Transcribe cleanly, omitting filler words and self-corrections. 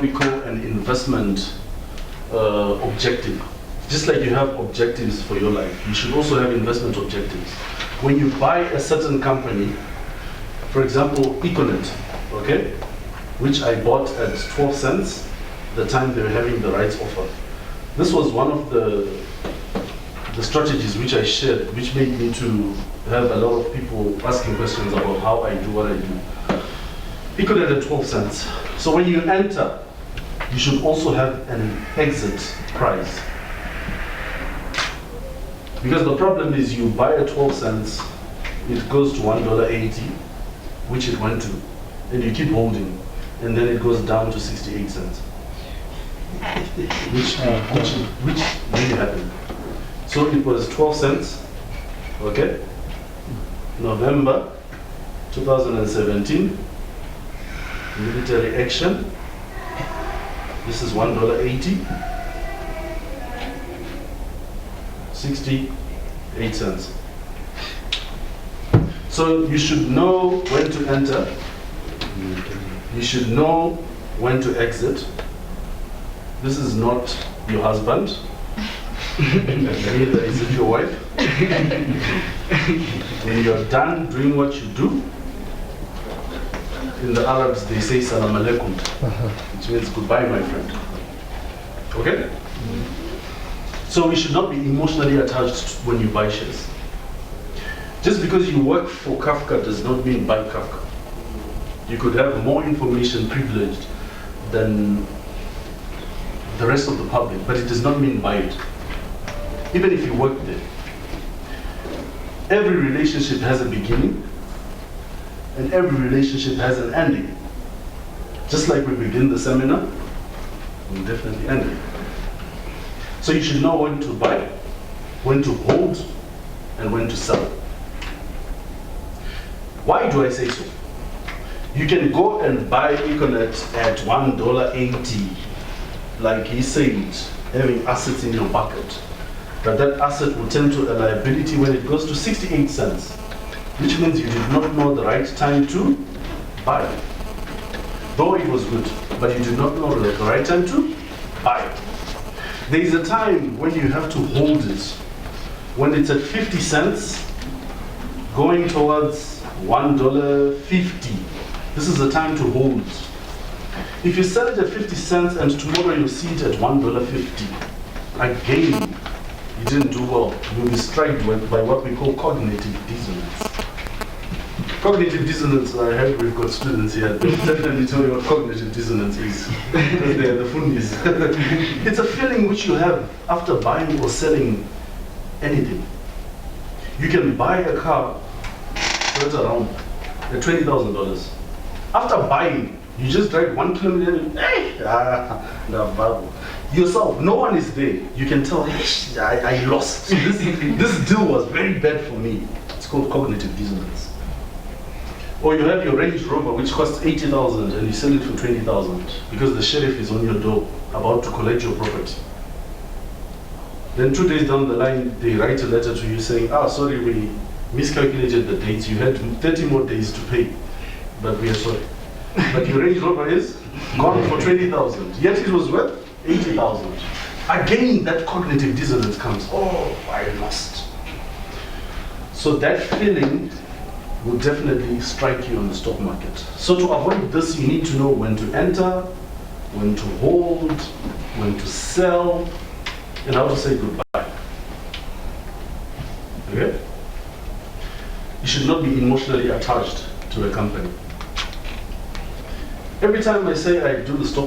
we call an investment objective. Just like you have objectives for your life, you should also have investment objectives. When you buy a certain company, for example, Econet, okay, which I bought at 12 cents the time they were having the rights offer. This was one of the strategies which I shared, which made me to have a lot of people asking questions about how I do what I do. Econet at 12 cents. So when you enter, you should also have an exit price. Because the problem is you buy at 12 cents, it goes to $1.80, which it went to, and you keep holding, and then it goes down to 68 cents. which really happened. So it was 12 cents, okay? November 2017, military action. This is $1.80, 68 cents. So you should know when to enter. You should know when to exit. This is not your husband. Neither is it your wife. When you're done doing what you do, in the Arabs they say salam alaikum, which means goodbye, my friend. Okay? So we should not be emotionally attached when you buy shares. Just because you work for Kafka does not mean buy Kafka. You could have more information privileged than the rest of the public, but it does not mean buy it. Even if you work there. Every relationship has a beginning, and every relationship has an ending. Just like we begin the seminar, we'll definitely end it. So you should know when to buy, when to hold, and when to sell. Why do I say so? You can go and buy Econet at $1.80, like he said, having assets in your bucket. But that asset will turn to a liability when it goes to 68 cents, which means you did not know the right time to buy. Though it was good, but you did not know the right time to buy. There is a time when you have to hold it. When it's at 50 cents, going towards $1.50, this is the time to hold. If you sell it at 50 cents and tomorrow you see it at $1.50, again, you didn't do well. You'll be struck by what we call cognitive dissonance. Cognitive dissonance, I heard we've got students here. They'll definitely tell you what cognitive dissonance is. Because they're the funnies. It's a feeling which you have after buying or selling anything. You can buy a car that's around $20,000. After buying, you just drive 1 kilometer and yourself, no one is there. You can tell, I lost. This deal was very bad for me. It's called cognitive dissonance. Or you have your Range Rover which costs 80,000 and you sell it for 20,000 because the sheriff is on your door about to collect your property. Then 2 days down the line, they write a letter to you saying, sorry, we miscalculated the dates. You had 30 more days to pay, but we are sorry. But your Range Rover is gone for 20,000, yet it was worth 80,000. Again, that cognitive dissonance comes. Oh, I lost. So that feeling will definitely strike you on the stock market. So to avoid this, you need to know when to enter, when to hold, when to sell, and how to say goodbye. Okay? You should not be emotionally attached to a company. Every time I say I do the stock